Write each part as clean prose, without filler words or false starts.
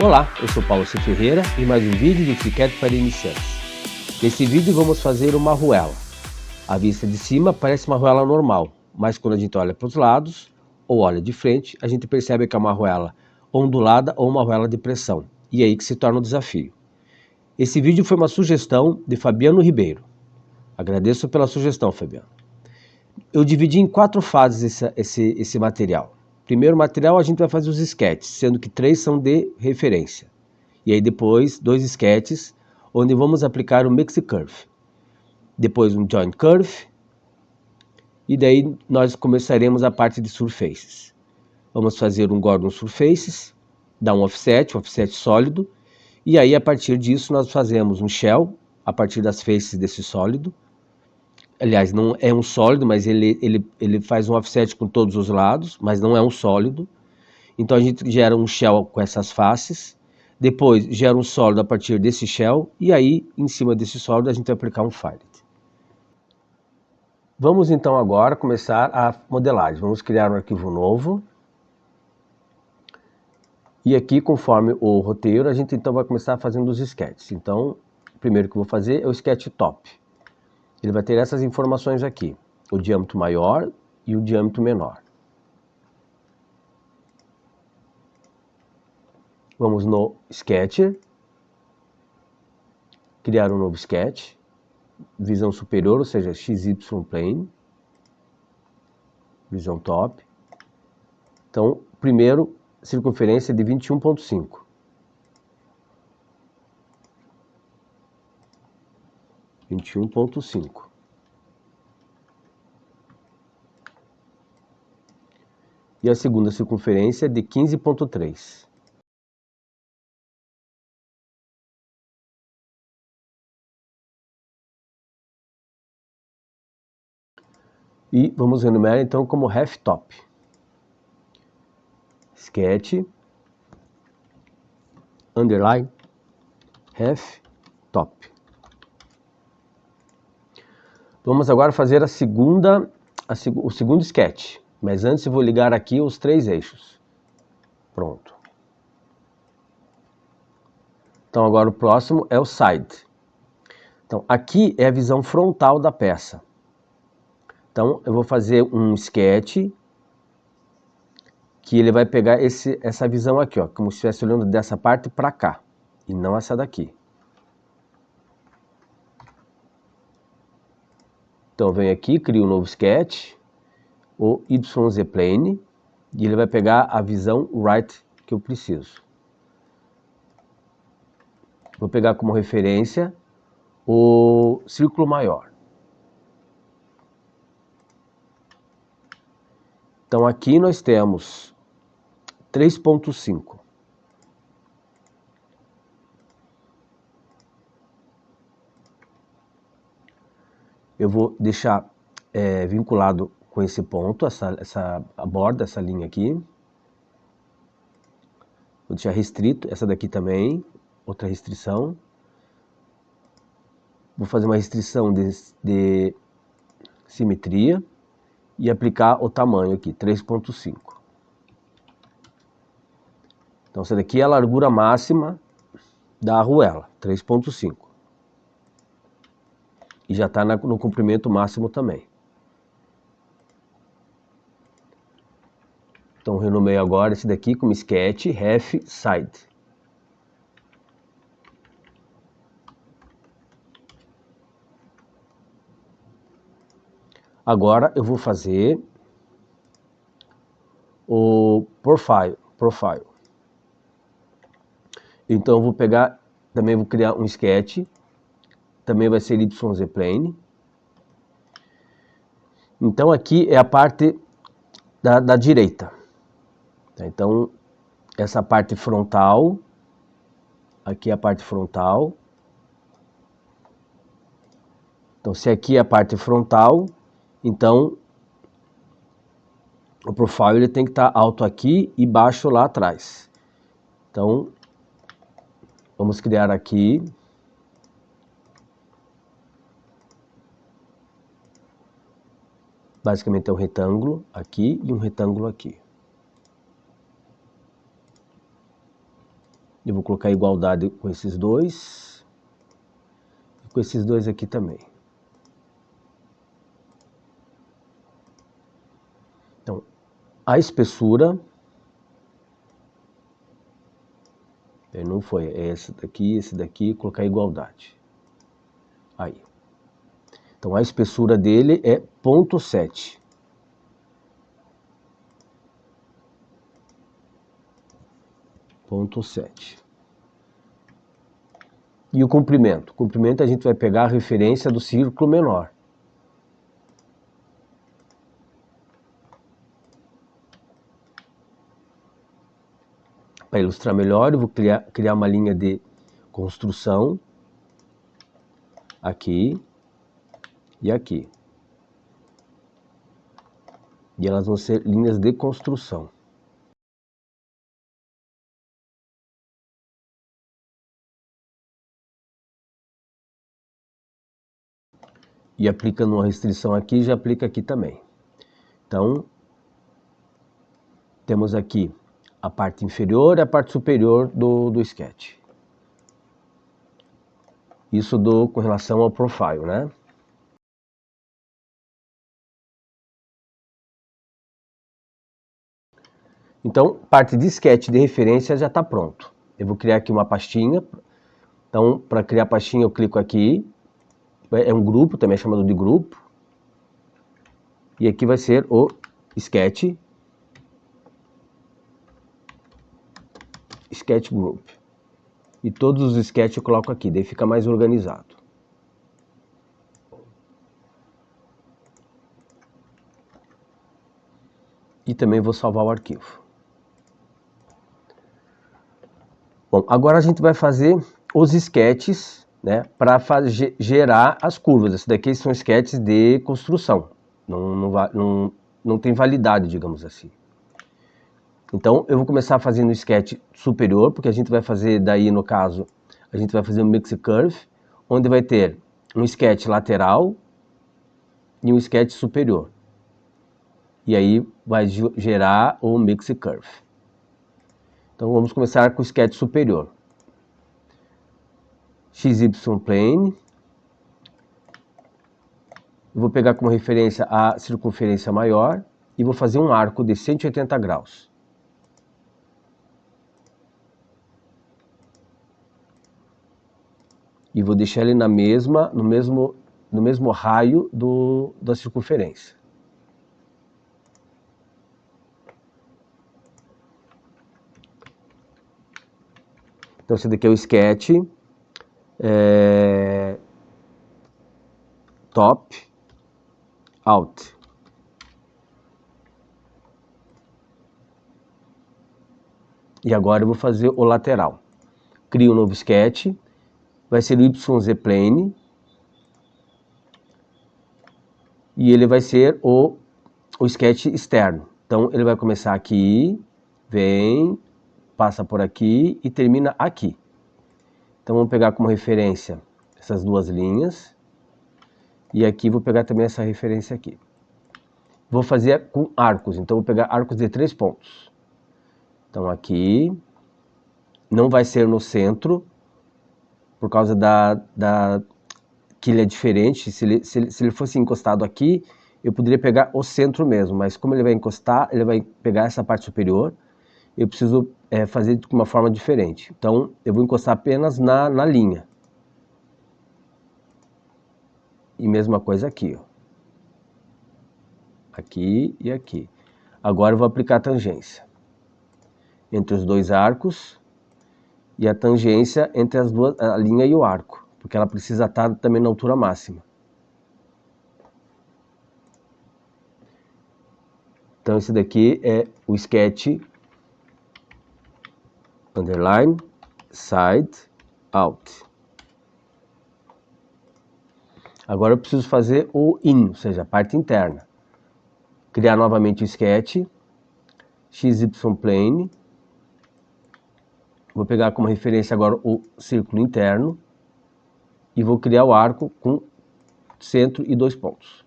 Olá, eu sou Paulo C. Ferreira e mais um vídeo de FreeCAD para iniciantes. Nesse vídeo vamos fazer uma arruela. À vista de cima parece uma arruela normal, mas quando a gente olha para os lados ou olha de frente, a gente percebe que é uma arruela ondulada ou uma arruela de pressão, e é aí que se torna o desafio. Esse vídeo foi uma sugestão de Fabiano Ribeiro. Agradeço pela sugestão, Fabiano. Eu dividi em 4 fases esse material. Primeiro material a gente vai fazer os sketches, sendo que 3 são de referência. E aí depois 2 sketches, onde vamos aplicar o Mix Curve. Depois um Joint Curve. E daí nós começaremos a parte de Surfaces. Vamos fazer um Gordon Surfaces, dar um offset sólido. E aí a partir disso nós fazemos um Shell, a partir das faces desse sólido. Aliás, não é um sólido, mas ele faz um offset com todos os lados, mas não é um sólido. Então a gente gera um shell com essas faces, depois gera um sólido a partir desse shell, e aí em cima desse sólido a gente vai aplicar um fillet. Vamos então agora começar a modelagem. Vamos criar um arquivo novo. E aqui, conforme o roteiro, a gente então vai começar fazendo os sketches. Então, o primeiro que eu vou fazer é o sketch top. Ele vai ter essas informações aqui, o diâmetro maior e o diâmetro menor. Vamos no Sketcher, criar um novo sketch, visão superior, ou seja, XY Plane, visão top. Então, primeiro, circunferência de 21,5. E a segunda circunferência de 15,3. E vamos renomear então como half top. Sketch, underline, half top. Vamos agora fazer o segundo sketch. Mas antes eu vou ligar aqui os 3 eixos. Pronto. Então agora o próximo é o side. Então aqui é a visão frontal da peça. Então eu vou fazer um sketch que ele vai pegar essa visão aqui, ó, como se estivesse olhando dessa parte para cá, e não essa daqui. Então vem aqui, crio um novo sketch, o YZ Plane, e ele vai pegar a visão right que eu preciso. Vou pegar como referência o círculo maior. Então aqui nós temos 3,5. Eu vou deixar vinculado com esse ponto, a borda, essa linha aqui. Vou deixar restrito, essa daqui também, outra restrição. Vou fazer uma restrição de simetria e aplicar o tamanho aqui, 3,5. Então essa daqui é a largura máxima da arruela, 3,5. E já está no comprimento máximo também. Então renomeio agora esse daqui como sketch half side. Agora eu vou fazer o profile. Então eu vou pegar, também vou criar um sketch, também vai ser YZ Plane. Então aqui é a parte da direita. Então essa parte frontal, aqui é a parte frontal. Então se aqui é a parte frontal, então o profile ele tem que estar alto aqui e baixo lá atrás. Então vamos criar aqui basicamente é um retângulo aqui e um retângulo aqui. Eu vou colocar igualdade com esses dois. E com esses dois aqui também. Então, a espessura... Não foi, é esse daqui, colocar igualdade. Aí. Então, a espessura dele é 0,7. E o comprimento? O comprimento a gente vai pegar a referência do círculo menor. Para ilustrar melhor, eu vou criar uma linha de construção aqui e aqui. E elas vão ser linhas de construção. E aplicando uma restrição aqui, já aplica aqui também. Então, temos aqui a parte inferior e a parte superior do sketch. Isso com relação ao profile, né? Então, parte de sketch de referência já está pronto. Eu vou criar aqui uma pastinha. Então, para criar a pastinha, eu clico aqui. É um grupo, também é chamado de grupo. E aqui vai ser o sketch. Sketch Group. E todos os sketches eu coloco aqui, daí fica mais organizado. E também vou salvar o arquivo. Bom, agora a gente vai fazer os sketches, né, para gerar as curvas. Esses daqui são sketches de construção. Não tem validade, digamos assim. Então, eu vou começar fazendo o sketch superior, porque a gente vai fazer daí, no caso, a gente vai fazer um Mix Curve, onde vai ter um sketch lateral e um sketch superior. E aí vai gerar o Mix Curve. Então, vamos começar com o sketch superior. XY Plane. Eu vou pegar como referência a circunferência maior e vou fazer um arco de 180 graus. E vou deixar ele no mesmo raio da circunferência. Então, esse daqui é o sketch top out. E agora eu vou fazer o lateral. Crio um novo sketch. Vai ser o YZ Plane. E ele vai ser o sketch externo. Então, ele vai começar aqui, vem, passa por aqui e termina aqui. Então, vamos pegar como referência essas duas linhas. E aqui vou pegar também essa referência aqui. Vou fazer com arcos, então vou pegar arcos de 3 pontos. Então, aqui, não vai ser no centro, por causa que ele é diferente. Se ele fosse encostado aqui, eu poderia pegar o centro mesmo, mas como ele vai encostar, ele vai pegar essa parte superior, eu preciso fazer de uma forma diferente. Então, eu vou encostar apenas na linha. E mesma coisa aqui, ó. Aqui e aqui. Agora eu vou aplicar a tangência entre os dois arcos e a tangência entre a linha e o arco, porque ela precisa estar também na altura máxima. Então, esse daqui é o sketch underline side out. Agora eu preciso fazer o in, ou seja, a parte interna. Criar novamente o sketch XY Plane. Vou pegar como referência agora o círculo interno e vou criar o arco com centro e 2 pontos.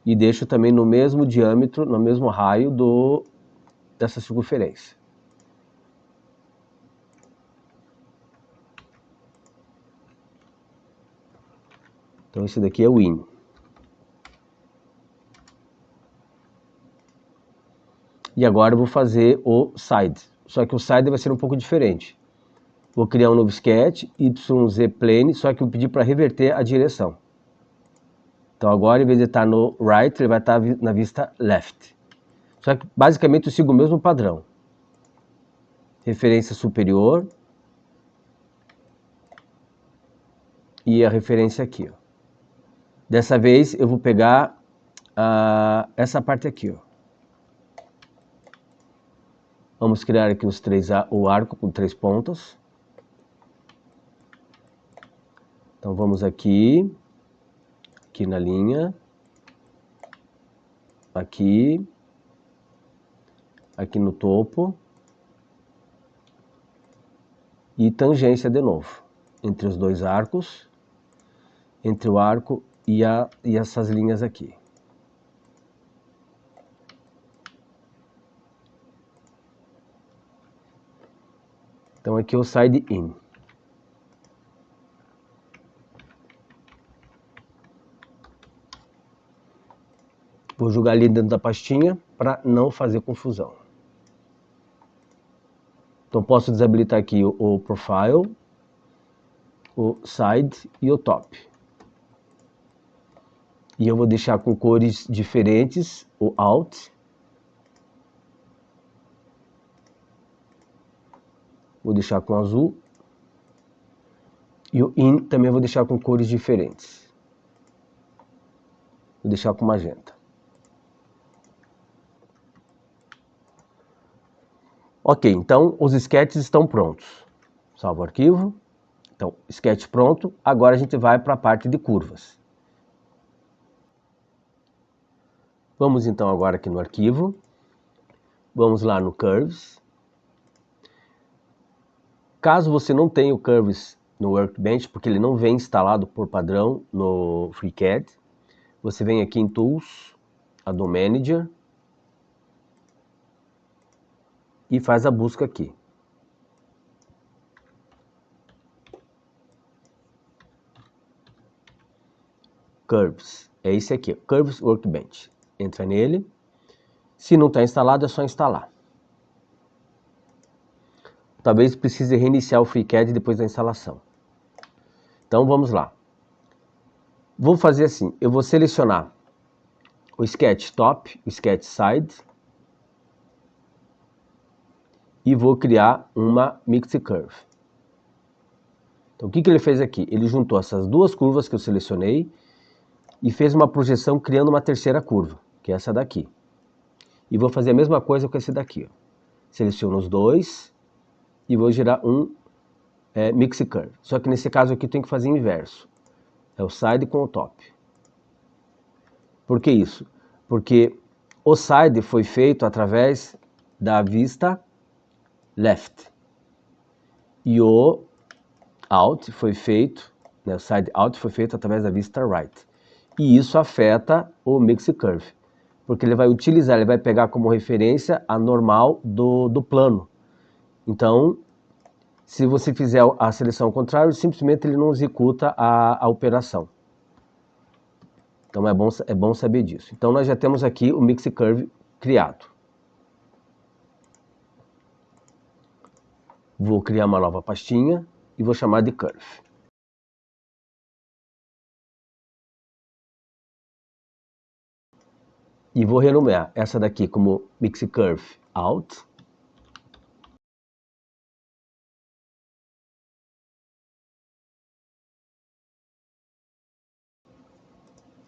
E deixo também no mesmo diâmetro, no mesmo raio dessa circunferência. Então esse daqui é o in. E agora eu vou fazer o side. Só que o side vai ser um pouco diferente. Vou criar um novo sketch, YZ plane, só que eu pedi para reverter a direção. Então agora, em vez de estar no right, ele vai estar na vista left. Só que basicamente eu sigo o mesmo padrão. Referência superior. E a referência aqui, ó. Dessa vez eu vou pegar essa parte aqui, ó. Vamos criar aqui o arco com 3 pontas. Então vamos aqui na linha, aqui no topo, e tangência de novo, entre os dois arcos, entre o arco e essas linhas aqui. Então aqui é o side in. Vou jogar ali dentro da pastinha para não fazer confusão. Então posso desabilitar aqui o profile, o side e o top. E eu vou deixar com cores diferentes o out. Vou deixar com azul. E o in também vou deixar com cores diferentes. Vou deixar com magenta. Ok, então os sketches estão prontos. Salvo o arquivo. Então, sketch pronto. Agora a gente vai para a parte de curvas. Vamos então agora aqui no arquivo. Vamos lá no Curves. Caso você não tenha o Curves no Workbench, porque ele não vem instalado por padrão no FreeCAD, você vem aqui em Tools, Add Manager, e faz a busca aqui. Curves, é esse aqui, Curves Workbench. Entra nele. Se não está instalado, é só instalar. Talvez precise reiniciar o FreeCAD depois da instalação. Então vamos lá. Vou fazer assim, eu vou selecionar o Sketch Top, o Sketch Side, e vou criar uma Mixed Curve. Então o que ele fez aqui? Ele juntou essas duas curvas que eu selecionei e fez uma projeção criando uma terceira curva, que é essa daqui. E vou fazer a mesma coisa com esse daqui, ó. Seleciono os dois e vou gerar um Mixed Curve. Só que nesse caso aqui eu tenho que fazer inverso. É o Side com o Top. Por que isso? Porque o Side foi feito através da vista Left. E o Out foi feito, né, o Side Out foi feito através da vista Right. E isso afeta o Mixed Curve. Porque ele vai utilizar, ele vai pegar como referência a normal do plano. Então, se você fizer a seleção ao contrário, simplesmente ele não executa a operação. Então é bom saber disso. Então nós já temos aqui o Mixed Curve criado. Vou criar uma nova pastinha e vou chamar de Curve. E vou renomear essa daqui como Mixed Curve Out.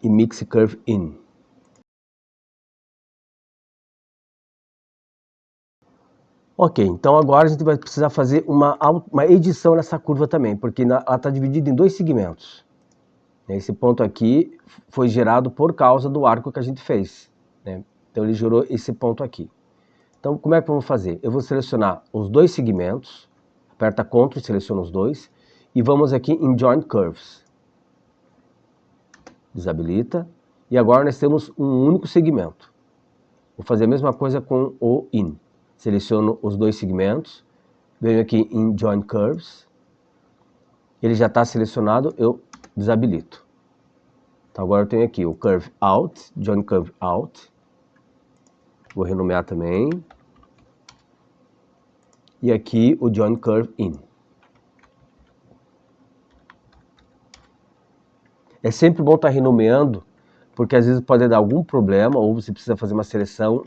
E Mixed Curve In. Ok, então agora a gente vai precisar fazer uma edição nessa curva também, porque ela está dividida em dois segmentos. Esse ponto aqui foi gerado por causa do arco que a gente fez, né? Então ele gerou esse ponto aqui. Então como é que vamos fazer? Eu vou selecionar os dois segmentos, aperta Ctrl e seleciona os dois, e vamos aqui em Join Curves. Desabilita, e agora nós temos um único segmento. Vou fazer a mesma coisa com o In. Seleciono os dois segmentos, venho aqui em Join Curves, ele já está selecionado, eu desabilito. Então agora eu tenho aqui o Curve Out, Join Curve Out, vou renomear também, e aqui o Join Curve In. É sempre bom estar renomeando, porque às vezes pode dar algum problema, ou você precisa fazer uma seleção,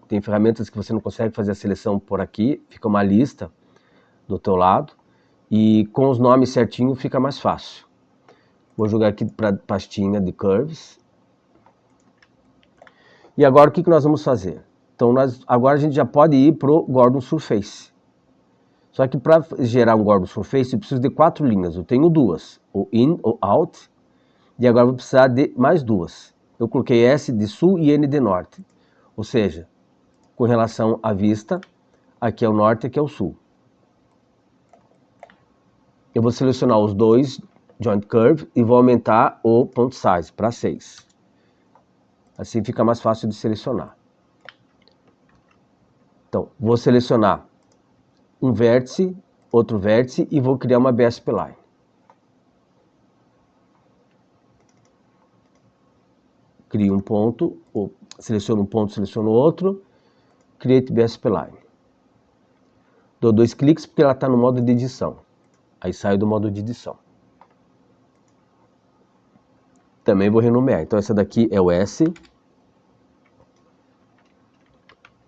tem ferramentas que você não consegue fazer a seleção por aqui, fica uma lista do teu lado, e com os nomes certinho fica mais fácil. Vou jogar aqui para a pastinha de Curves. E agora o que nós vamos fazer? Então agora a gente já pode ir para o Gordon Surface. Só que para gerar um Gordon Surface eu preciso de 4 linhas, eu tenho 2, o In, o Out, e agora vou precisar de mais 2. Eu coloquei S de Sul e N de Norte, ou seja, com relação à vista, aqui é o Norte e aqui é o Sul. Eu vou selecionar os dois Joint Curve e vou aumentar o Point Size para 6. Assim fica mais fácil de selecionar. Então, vou selecionar um vértice, outro vértice e vou criar uma BSP Line. Crio um ponto, seleciono um ponto, seleciono outro, Create BSP Line. Dou 2 cliques porque ela está no modo de edição. Aí saio do modo de edição. Também vou renomear. Então essa daqui é o S.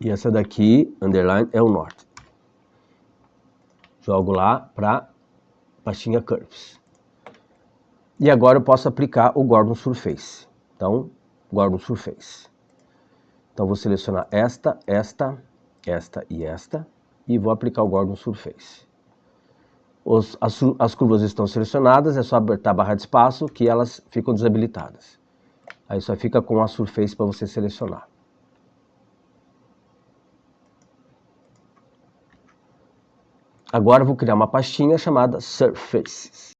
E essa daqui, underline, é o Norte. Jogo lá para pastinha Curves. E agora eu posso aplicar o Gordon Surface. Então, Gordon Surface. Então vou selecionar esta e esta. E vou aplicar o Gordon Surface. As curvas estão selecionadas, é só apertar a barra de espaço que elas ficam desabilitadas. Aí só fica com a Surface para você selecionar. Agora eu vou criar uma pastinha chamada Surfaces.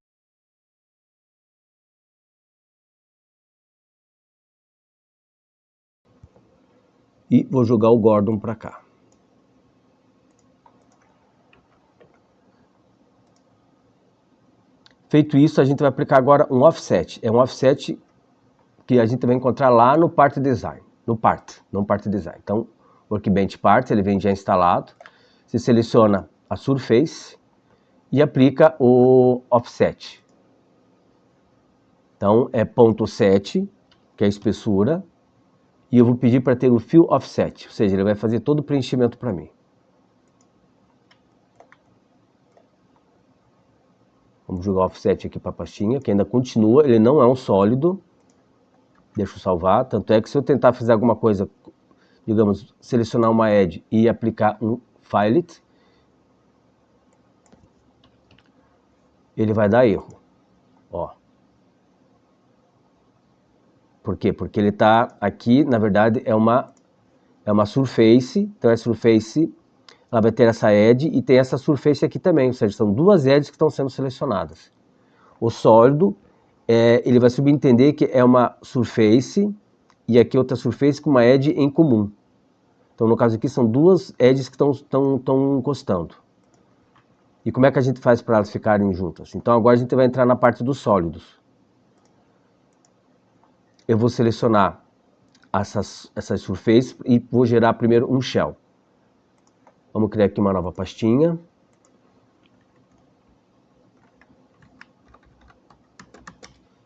E vou jogar o Gordon para cá. Feito isso, a gente vai aplicar agora um offset. É um offset que a gente vai encontrar lá no Part Design. No Part, não Part Design. Então, Workbench Part, ele vem já instalado. Você seleciona a Surface e aplica o offset. Então, é ponto 7, que é a espessura. E eu vou pedir para ter o Fill Offset, ou seja, ele vai fazer todo o preenchimento para mim. Vamos jogar o offset aqui para a pastinha, que ainda continua, ele não é um sólido. Deixa eu salvar, tanto é que se eu tentar fazer alguma coisa, digamos, selecionar uma edge e aplicar um Fillet, ele vai dar erro. Ó. Por quê? Porque ele está aqui, na verdade, é uma surface, então a surface, ela vai ter essa edge e tem essa surface aqui também, ou seja, são duas edges que estão sendo selecionadas. O sólido, ele vai subentender que é uma surface e aqui outra surface com uma edge em comum. Então, no caso aqui, são duas edges que estão encostando. E como é que a gente faz para elas ficarem juntas? Então, agora a gente vai entrar na parte dos sólidos. Eu vou selecionar essas surfaces e vou gerar primeiro um shell. Vamos criar aqui uma nova pastinha.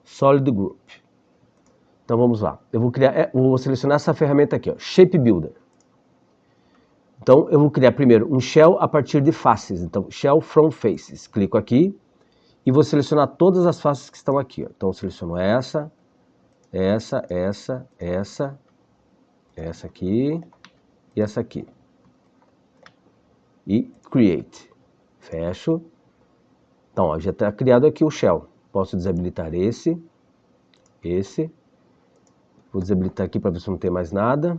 Solid Group. Então vamos lá. Eu vou selecionar essa ferramenta aqui, ó, Shape Builder. Então eu vou criar primeiro um shell a partir de faces. Então, Shell from Faces. Clico aqui e vou selecionar todas as faces que estão aqui, ó. Então eu seleciono essa aqui e essa aqui. E Create. Fecho. Então, ó, já está criado aqui o shell. Posso desabilitar esse. Vou desabilitar aqui para ver se não tem mais nada.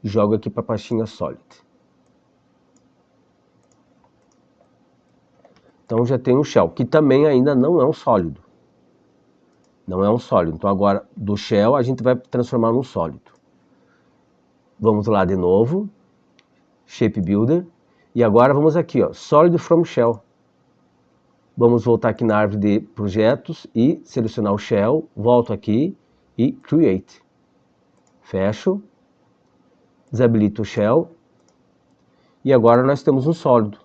Jogo aqui para a pastinha Solid. Então já tem um shell, que também ainda não é um sólido. Não é um sólido. Então agora do shell a gente vai transformar num sólido. Vamos lá de novo, Shape Builder, e agora vamos aqui, ó, Solid from Shell. Vamos voltar aqui na árvore de projetos e selecionar o Shell, volto aqui e Create. Fecho, desabilito o Shell, e agora nós temos um sólido.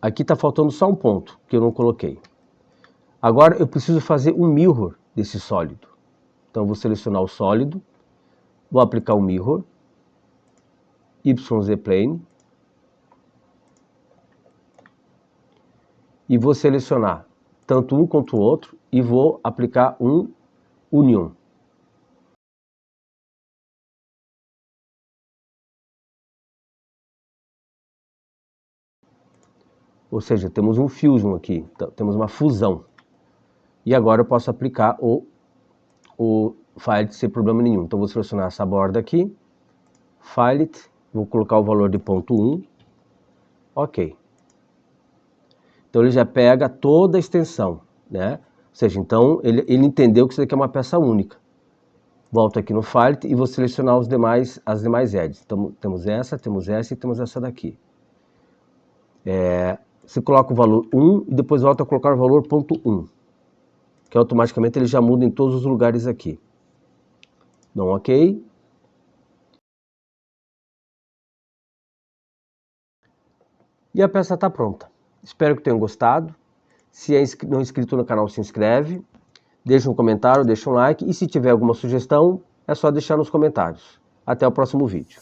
Aqui está faltando só um ponto, que eu não coloquei. Agora eu preciso fazer um mirror desse sólido. Então eu vou selecionar o sólido, vou aplicar o mirror, YZ Plane, e vou selecionar tanto um quanto o outro e vou aplicar um Union. Ou seja, temos um fusion aqui, temos uma fusão. E agora eu posso aplicar o Fillet sem problema nenhum. Então vou selecionar essa borda aqui, Fillet, vou colocar o valor de ponto 1, ok. Então ele já pega toda a extensão, né? Ou seja, então ele entendeu que isso aqui é uma peça única. Volto aqui no Fillet e vou selecionar as demais edges. Então temos essa e temos essa daqui. Você coloca o valor 1 e depois volta a colocar o valor ponto 1, que automaticamente ele já muda em todos os lugares aqui. Dá um ok. E a peça está pronta. Espero que tenham gostado. Se não é inscrito no canal, se inscreve. Deixa um comentário, deixa um like. E se tiver alguma sugestão, é só deixar nos comentários. Até o próximo vídeo.